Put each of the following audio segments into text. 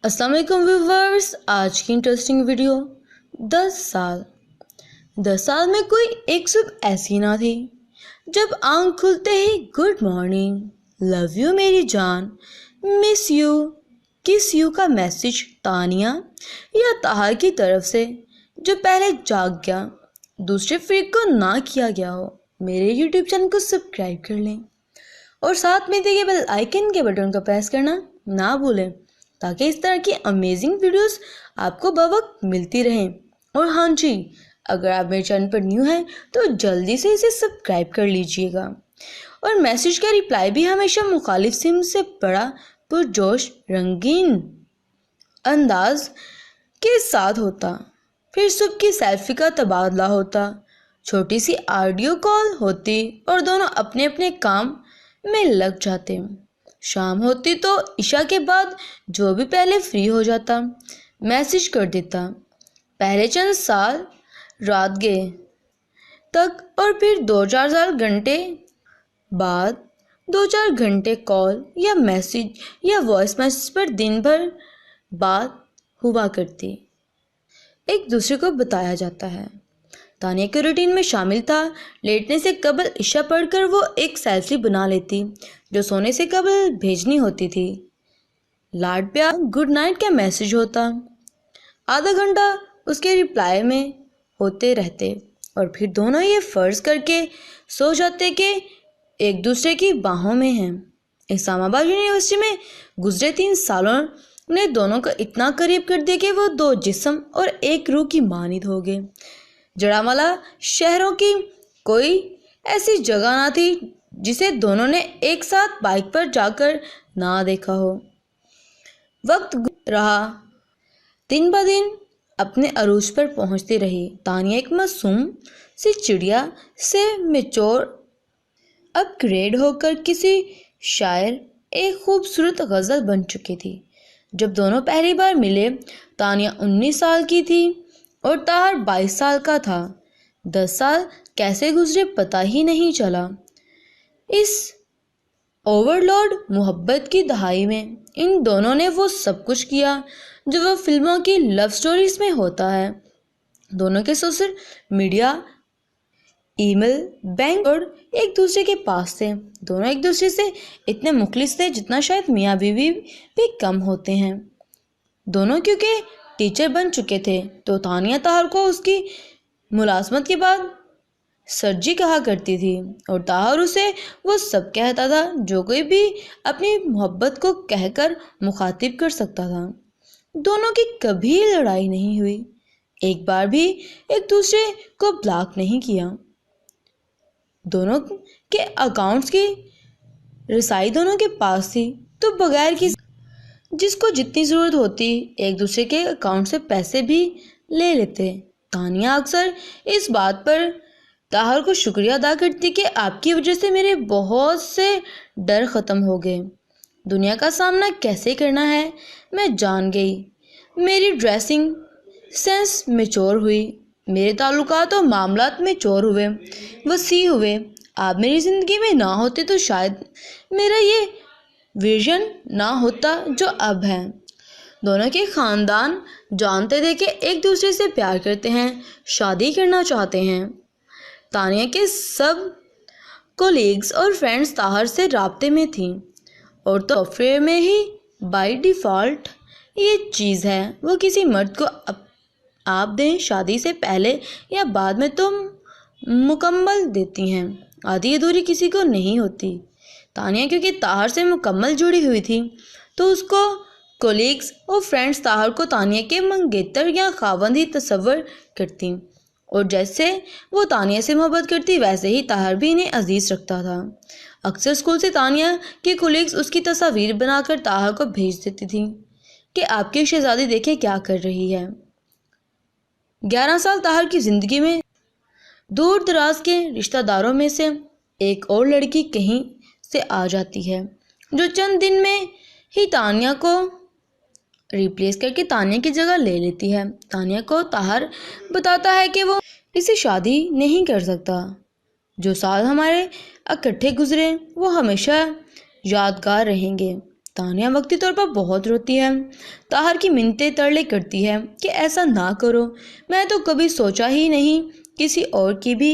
अस्सलाम वालेकुम व्यूवर्स। आज की इंटरेस्टिंग वीडियो 10 साल। 10 साल में कोई एक सुबह ऐसी ना थी जब आंख खुलते ही गुड मॉर्निंग, लव यू मेरी जान, मिस यू, किस यू का मैसेज तानिया या ताहा की तरफ से जो पहले जाग गया दूसरे फ्रीक को ना किया गया हो। मेरे यूट्यूब चैनल को सब्सक्राइब कर लें और साथ में दिए बेल आइकन के बटन को प्रेस करना ना भूलें ताकि इस तरह की अमेजिंग वीडियोस आपको बवक्त मिलती रहें। और हाँ जी, अगर आप मेरे चैनल पर न्यू हैं तो जल्दी से इसे सब्सक्राइब कर लीजिएगा। और मैसेज का रिप्लाई भी हमेशा मुखालिफ सिम से बड़ा पुरजोश रंगीन अंदाज के साथ होता। फिर सुबह की सेल्फी का तबादला होता, छोटी सी ऑडियो कॉल होती और दोनों अपने अपने काम में लग जाते। शाम होती तो इशा के बाद जो भी पहले फ्री हो जाता मैसेज कर देता। पहले चंद साल रात गए तक और फिर 2-4 घंटे बाद 2-4 घंटे कॉल या मैसेज या वॉइस मैसेज पर दिन भर बात हुआ करती, एक दूसरे को बताया जाता है। तानिया के रूटीन में शामिल था लेटने से कबल इशा पढ़कर वो एक सेल्फी बना लेती जो सोने से कबल भेजनी होती थी। लाड प्यार गुड नाइट का मैसेज होता, आधा घंटा उसके रिप्लाई में होते रहते और फिर दोनों ये फ़र्ज़ करके सो जाते कि एक दूसरे की बाहों में हैं। इस्लामाबाद यूनिवर्सिटी में गुजरे 3 सालों ने दोनों को इतना करीब कर दिया कि वो 2 जिस्म और एक रूह की मानिद हो गए। जड़ामाला शहरों की कोई ऐसी जगह ना थी जिसे दोनों ने एक साथ बाइक पर जाकर ना देखा हो। वक्त रहा, दिन ब दिन अपने अरूज पर पहुंचती रही। तानिया एक मासूम सी चिड़िया से मैच्योर अपग्रेड होकर किसी शायर एक खूबसूरत गज़ल बन चुकी थी। जब दोनों पहली बार मिले तानिया 19 साल की थी और ताहर 22 साल का था। 10 साल कैसे गुजरे पता ही नहीं चला। इस ओवरलोड मोहब्बत की दहाई में इन दोनों ने वो सब कुछ किया जो वो फिल्मों की लव स्टोरीज में होता है। दोनों के सोशल मीडिया, ईमेल, बैंक और एक दूसरे के पास थे। दोनों एक दूसरे से इतने मुखलिस थे जितना शायद मियाँ बीवी भी कम होते हैं। दोनों क्योंकि टीचर बन चुके थे तो तानिया ताहर को उसकी मुलाजमत के बाद सरजी कहा करती थी और ताहर उसे वो सब कहता था जो कोई भी अपनी मोहब्बत को कहकर मुखातिब कर सकता था। दोनों की कभी लड़ाई नहीं हुई, एक बार भी एक दूसरे को ब्लॉक नहीं किया। दोनों के अकाउंट्स की रसाई दोनों के पास थी तो बगैर किसी जिसको जितनी ज़रूरत होती एक दूसरे के अकाउंट से पैसे भी ले लेते। तानिया अक्सर इस बात पर ताहर को शुक्रिया अदा करती कि आपकी वजह से मेरे बहुत से डर ख़त्म हो गए। दुनिया का सामना कैसे करना है मैं जान गई। मेरी ड्रेसिंग सेंस मैच्योर हुई, मेरे ताल्लुकात और मामलात मैच्योर हुए, वसी हुए। आप मेरी ज़िंदगी में ना होते तो शायद मेरा ये विजन ना होता जो अब है। दोनों के ख़ानदान जानते थे कि एक दूसरे से प्यार करते हैं, शादी करना चाहते हैं। तानिया के सब कोलीग्स और फ्रेंड्स ताहर से राब्ते में थीं और तो सॉफ्टवेयर में ही बाय डिफ़ॉल्ट ये चीज़ है वो किसी मर्द को आप दें शादी से पहले या बाद में तो मुकम्मल देती हैं, आधी अधूरी किसी को नहीं होती। तानिया क्योंकि ताहर से मुकम्मल जुड़ी हुई थी तो उसको कोलीग्स और फ्रेंड्स ताहर को तानिया के मंगेतर या खावंद ही तस्वर करती और जैसे वो तानिया से मोहब्बत करती वैसे ही ताहर भी इन्हें अजीज़ रखता था। अक्सर स्कूल से तानिया के कोलीग्स उसकी तस्वीर बनाकर ताहर को भेज देती थी कि आपकी शहजादी देखें क्या कर रही है। 11 साल ताहर की ज़िंदगी में दूर दराज के रिश्तेदारों में से एक और लड़की कहीं से आ जाती है जो चंद दिन में ही तानिया को रिप्लेस करके तानिया की जगह ले लेती है। तानिया को ताहर बताता है कि वो इसे शादी नहीं कर सकता। जो साल हमारे इकट्ठे गुजरे वो हमेशा यादगार रहेंगे। तानिया वक्ती तौर पर बहुत रोती है, ताहर की मिन्नतें तरले करती है कि ऐसा ना करो, मैं तो कभी सोचा ही नहीं किसी और की भी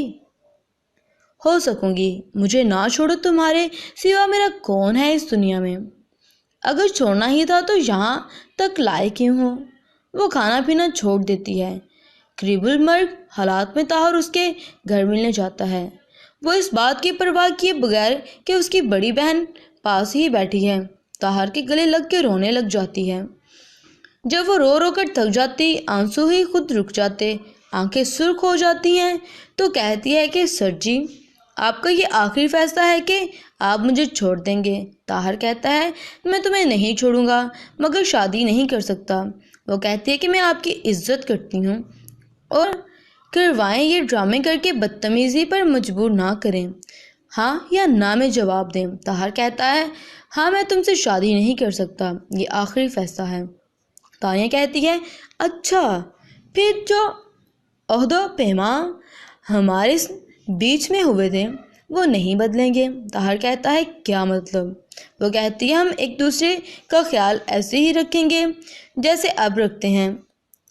हो सकूंगी, मुझे ना छोड़ो, तुम्हारे सिवा मेरा कौन है इस दुनिया में, अगर छोड़ना ही था तो यहाँ तक लाए क्यों हो। वो खाना पीना छोड़ देती है। करीबुल मर्ग हालात में ताहर उसके घर मिलने जाता है। वो इस बात की परवाह किए बगैर कि उसकी बड़ी बहन पास ही बैठी है, ताहर के गले लग के रोने लग जाती है। जब वो रो रो कर थक जाती, आंसू ही खुद रुक जाते, आंखें सुर्ख हो जाती हैं, तो कहती है कि सर जी, आपका ये आखिरी फैसला है कि आप मुझे छोड़ देंगे। ताहर कहता है, मैं तुम्हें नहीं छोड़ूंगा, मगर शादी नहीं कर सकता। वो कहती है कि मैं आपकी इज्जत करती हूँ और करवाएं ये ड्रामे करके बदतमीज़ी पर मजबूर ना करें, हाँ या ना में जवाब दें। ताहर कहता है, हाँ मैं तुमसे शादी नहीं कर सकता, ये आखिरी फैसला है। तानिया कहती है, अच्छा फिर जो ओहदा पैमा हमारे बीच में हुए थे वो नहीं बदलेंगे। ताहर कहता है, क्या मतलब। वो कहती है, हम एक दूसरे का ख्याल ऐसे ही रखेंगे जैसे अब रखते हैं,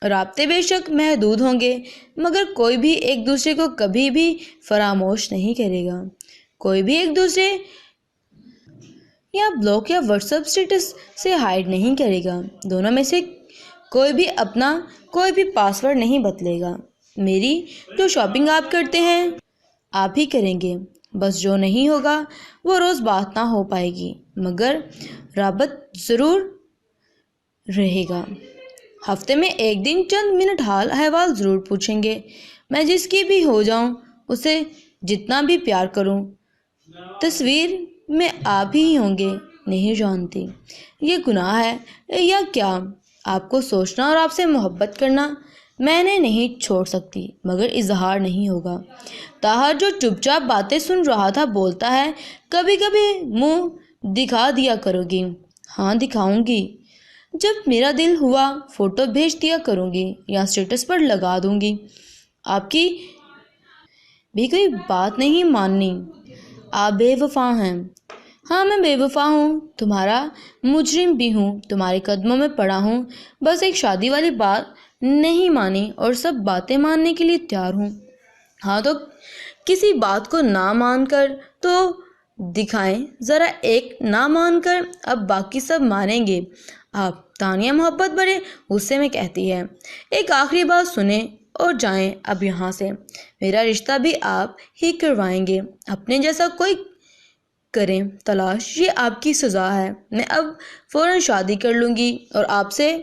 राब्ते बेशक महदूद होंगे, मगर कोई भी एक दूसरे को कभी भी फरामोश नहीं करेगा, कोई भी एक दूसरे या ब्लॉग या व्हाट्सएप स्टेटस से हाइड नहीं करेगा, दोनों में से कोई भी अपना कोई भी पासवर्ड नहीं बदलेगा, मेरी जो शॉपिंग आप करते हैं आप ही करेंगे, बस जो नहीं होगा वो रोज़ बात ना हो पाएगी, मगर राबत ज़रूर रहेगा, हफ्ते में एक दिन चंद मिनट हाल अहवाल ज़रूर पूछेंगे, मैं जिसकी भी हो जाऊं उसे जितना भी प्यार करूं, तस्वीर में आप ही होंगे। नहीं जानती ये गुनाह है या क्या, आपको सोचना और आपसे मोहब्बत करना मैंने नहीं छोड़ सकती, मगर इजहार नहीं होगा। ताहर जो चुपचाप बातें सुन रहा था बोलता है, कभी कभी मुंह दिखा दिया करोगी। हाँ दिखाऊंगी, जब मेरा दिल हुआ फ़ोटो भेज दिया करूँगी या स्टेटस पर लगा दूँगी। आपकी भी कोई बात नहीं माननी, आप बेवफा हैं। हाँ मैं बेवफा हूँ, तुम्हारा मुजरिम भी हूँ, तुम्हारे कदमों में पड़ा हूँ, बस एक शादी वाली बात नहीं मानी और सब बातें मानने के लिए तैयार हूँ। हाँ तो किसी बात को ना मानकर तो दिखाएं ज़रा, एक ना मानकर अब बाकी सब मानेंगे आप। तानिया मोहब्बत भरे गुस्से में कहती है, एक आखिरी बात सुने और जाएं अब यहाँ से, मेरा रिश्ता भी आप ही करवाएंगे, अपने जैसा कोई करें तलाश, ये आपकी सज़ा है। मैं अब फ़ौरन शादी कर लूँगी और आपसे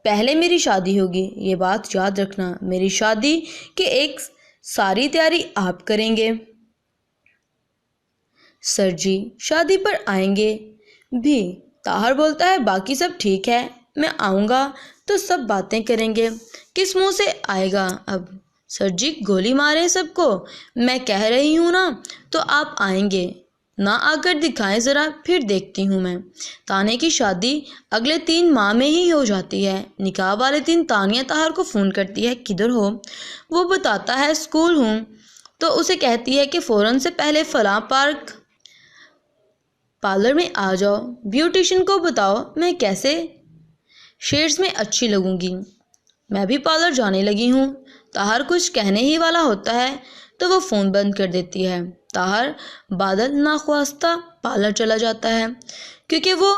पहले मेरी शादी होगी, ये बात याद रखना, मेरी शादी की एक सारी तैयारी आप करेंगे। सर जी शादी पर आएंगे भी। ताहर बोलता है, बाकी सब ठीक है, मैं आऊँगा तो सब बातें करेंगे। किस मुंह से आएगा अब। सर जी गोली मारें सबको, मैं कह रही हूँ ना, तो आप आएंगे ना, आकर दिखाएं ज़रा, फिर देखती हूँ मैं। ताने की शादी अगले 3 माह में ही हो जाती है। निकाह वाले दिन तानिया ताहर को फ़ोन करती है, किधर हो। वो बताता है स्कूल हूँ, तो उसे कहती है कि फ़ौरन से पहले फलां पार्लर में आ जाओ, ब्यूटिशियन को बताओ मैं कैसे शेड्स में अच्छी लगूंगी, मैं भी पार्लर जाने लगी हूँ। ताहर कुछ कहने ही वाला होता है तो वो फ़ोन बंद कर देती है। ताहर बादल नाख्वास्ता पार्लर चला जाता है, क्योंकि वो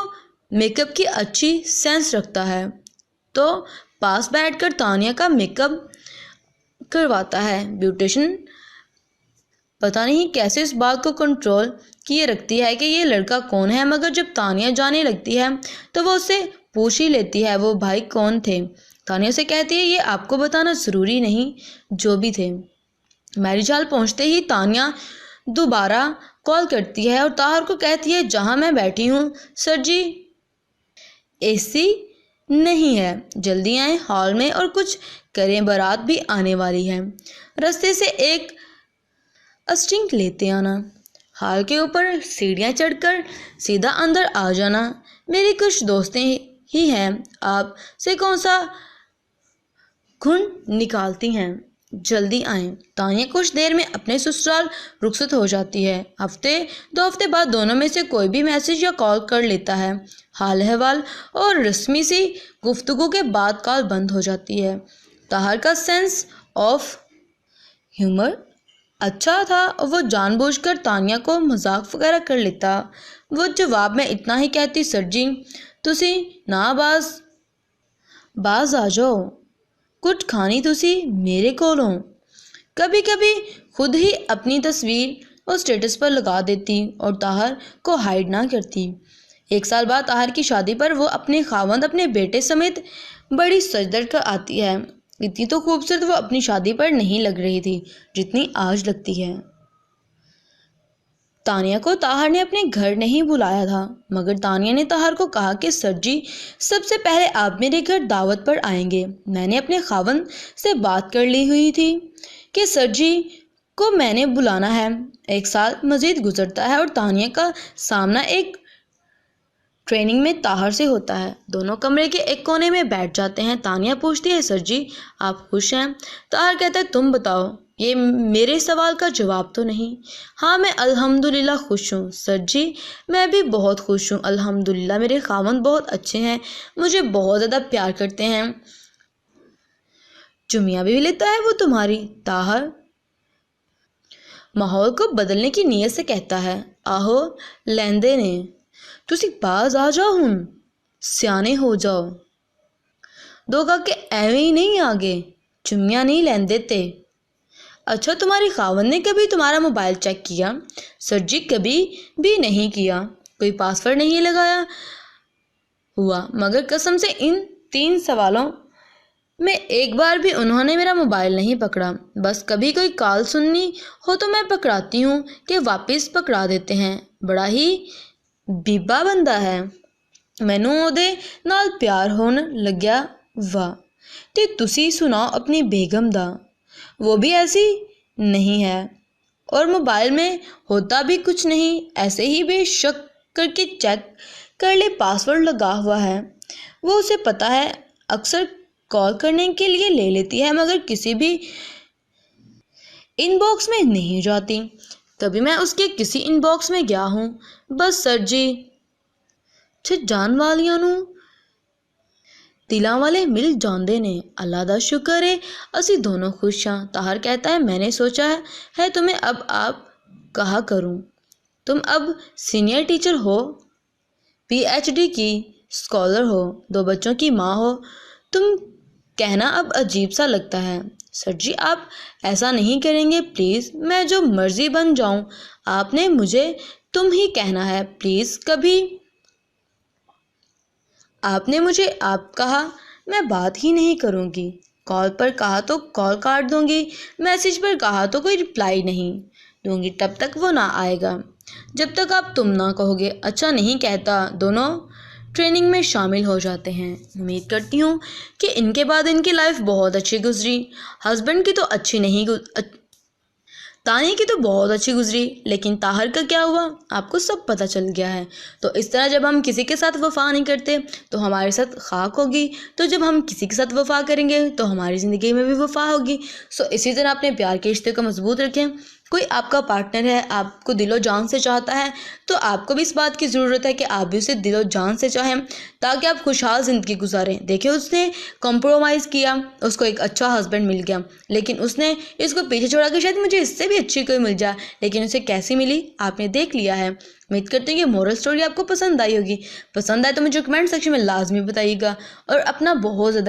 मेकअप की अच्छी सेंस रखता है, तो पास बैठकर तानिया का मेकअप करवाता है। ब्यूटिशियन पता नहीं कैसे इस बात को कंट्रोल किए रखती है कि ये लड़का कौन है, मगर जब तानिया जाने लगती है तो वो उससे पूछ ही लेती है वो भाई कौन थे। तानिया से कहती है, ये आपको बताना ज़रूरी नहीं, जो भी थे। मैरिज हॉल पहुँचते ही तानिया दोबारा कॉल करती है और ताहर को कहती है, जहाँ मैं बैठी हूँ सर जी एसी नहीं है, जल्दी आए हॉल में और कुछ करें, बारात भी आने वाली है, रास्ते से एक अस्टिंग लेते आना, हॉल के ऊपर सीढ़ियाँ चढ़कर सीधा अंदर आ जाना, मेरी कुछ दोस्तें ही हैं, आप से कौन सा घुन निकालती हैं। جلدی آئیں۔ تانیہ کچھ دیر میں اپنے سسرال رخصت ہو جاتی ہے۔ دو ہفتے بعد دونوں میں سے کوئی بھی میسج یا کال کر لیتا ہے۔ حال احوال اور رسمی سی گفتگو کے بعد کال بند ہو جاتی ہے۔ طاہر کا سینس آف ہیومر اچھا تھا اور وہ جان بوجھ کر تانیہ کو مذاق وغیرہ کر لیتا۔ وہ جواب میں اتنا ہی کہتی، سر جی تسی نا باز آ جاؤ، کچھ کھانی تسی میرے کولوں۔ کبھی کبھی خود ہی اپنی تصویر اور اسٹیٹس پر لگا دیتی اور طاہر کو ہائیڈ نہ کرتی۔ 1 سال بعد طاہر کی شادی پر وہ اپنے خاوند اپنے بیٹے سمیت بڑی سج دھج کر آتی ہے۔ اتنی تو خوبصورت وہ اپنی شادی پر نہیں لگ رہی تھی جتنی آج لگتی ہے۔ تانیہ کو طاہر نے اپنے گھر نہیں بلایا تھا، مگر تانیہ نے طاہر کو کہا کہ سر جی سب سے پہلے آپ میرے گھر دعوت پر آئیں گے۔ میں نے اپنے خاوند سے بات کر لی ہوئی تھی کہ سر جی کو میں نے بلانا ہے۔ 1 سال مزید گزرتا ہے اور تانیہ کا سامنا ایک ٹریننگ میں طاہر سے ہوتا ہے۔ دونوں کمرے کے ایک کونے میں بیٹھ جاتے ہیں۔ تانیہ پوچھتی ہے، سر جی آپ خوش ہیں؟ طاہر کہتا ہے، تم بتاؤ، یہ میرے سوال کا جواب تو نہیں؟ ہاں میں الحمدللہ خوش ہوں سر جی، میں بھی بہت خوش ہوں الحمدللہ، میرے خاوند بہت اچھے ہیں، مجھے بہت زیادہ پیار کرتے ہیں۔ چمیاں بھی لیتا ہے وہ تمہاری؟ طاہر ماحول کو بدلنے کی نیت سے کہتا ہے، آہو لیندے نے، تسی باز آ جاؤ، ہوں سیانے ہو جاؤ، دو کا کے ایویں ہی نہیں آگے چمیاں نہیں لیندے تے۔ اچھا تمہاری خاوند نے کبھی تمہارا موبائل چیک کیا؟ سر جی کبھی بھی نہیں کیا، کوئی پاسورڈ نہیں لگایا ہوا، مگر قسم سے ان 3 سوالوں میں ایک بار بھی انہوں نے میرا موبائل نہیں پکڑا۔ بس کبھی کوئی کال سننی ہو تو میں پکڑاتی ہوں کہ واپس پکڑا دیتے ہیں، بڑا ہی بیبا بندہ ہے، مینوں اودے نال پیار ہون لگیا وا۔ تے تسی سناؤ اپنی بیگم دا، وہ بھی ایسی نہیں ہے اور موبائل میں ہوتا بھی کچھ نہیں، ایسے ہی بے شک کر کے چیک کر لے، پاسورڈ لگا ہوا ہے، وہ اسے پتہ ہے، اکثر کال کرنے کے لیے لے لیتی ہے مگر کسی بھی ان باکس میں نہیں جاتی۔ کبھی میں اس کے کسی ان باکس میں گیا ہوں؟ بس سر جی جان والیاں نوں دلاں والے مل جاندے نے، اللہ دا شکر ہے اسی دونوں خوش ہاں۔ طاہر کہتا ہے، میں نے سوچا ہے تمہیں اب آپ کہا کروں، تم اب سینئر ٹیچر ہو، PhD کی اسکالر ہو، 2 بچوں کی ماں ہو، تم کہنا اب عجیب سا لگتا ہے۔ سر جی آپ ایسا نہیں کریں گے پلیز، میں جو مرضی بن جاؤں، آپ نے مجھے تم ہی کہنا ہے پلیز، کبھی آپ نے مجھے آپ کہا میں بات ہی نہیں کروں گی، کال پر کہا تو کال کاٹ دوں گی، میسج پر کہا تو کوئی رپلائی نہیں دوں گی، تب تک وہ نہ آئے گا جب تک آپ تم نہ کہو گے۔ اچھا نہیں کہتا۔ دونوں ٹریننگ میں شامل ہو جاتے ہیں۔ امید کرتی ہوں کہ ان کے بعد ان کی لائف بہت اچھی گزری۔ ہسبینڈ کی تو اچھی نہیں تانیہ کی تو بہت اچھی گزری، لیکن طاہر کا کیا ہوا آپ کو سب پتہ چل گیا ہے۔ تو اس طرح جب ہم کسی کے ساتھ وفا نہیں کرتے تو ہمارے ساتھ خاک ہوگی، تو جب ہم کسی کے ساتھ وفا کریں گے تو ہماری زندگی میں بھی وفا ہوگی۔ اسی طرح اپنے پیار کے رشتے کو مضبوط رکھیں۔ کوئی آپ کا پارٹنر ہے، آپ کو دل و جان سے چاہتا ہے، تو آپ کو بھی اس بات کی ضرورت ہے کہ آپ بھی اسے دل و جان سے چاہیں تاکہ آپ خوشحال زندگی گزاریں۔ دیکھیں اس نے کمپرومائز کیا، اس کو ایک اچھا ہسبینڈ مل گیا، لیکن اس نے اس کو پیچھے چھوڑا کہ شاید مجھے اس سے بھی اچھی کوئی مل جائے، لیکن اسے کیسی ملی آپ نے دیکھ لیا ہے۔ امید کرتے ہیں کہ مورل سٹوری آپ کو پسند آئی ہوگی۔ پسند آئے تو مجھے کمنٹ سیکشن میں لازمی بتائیے گا اور اپنا بہت زیادہ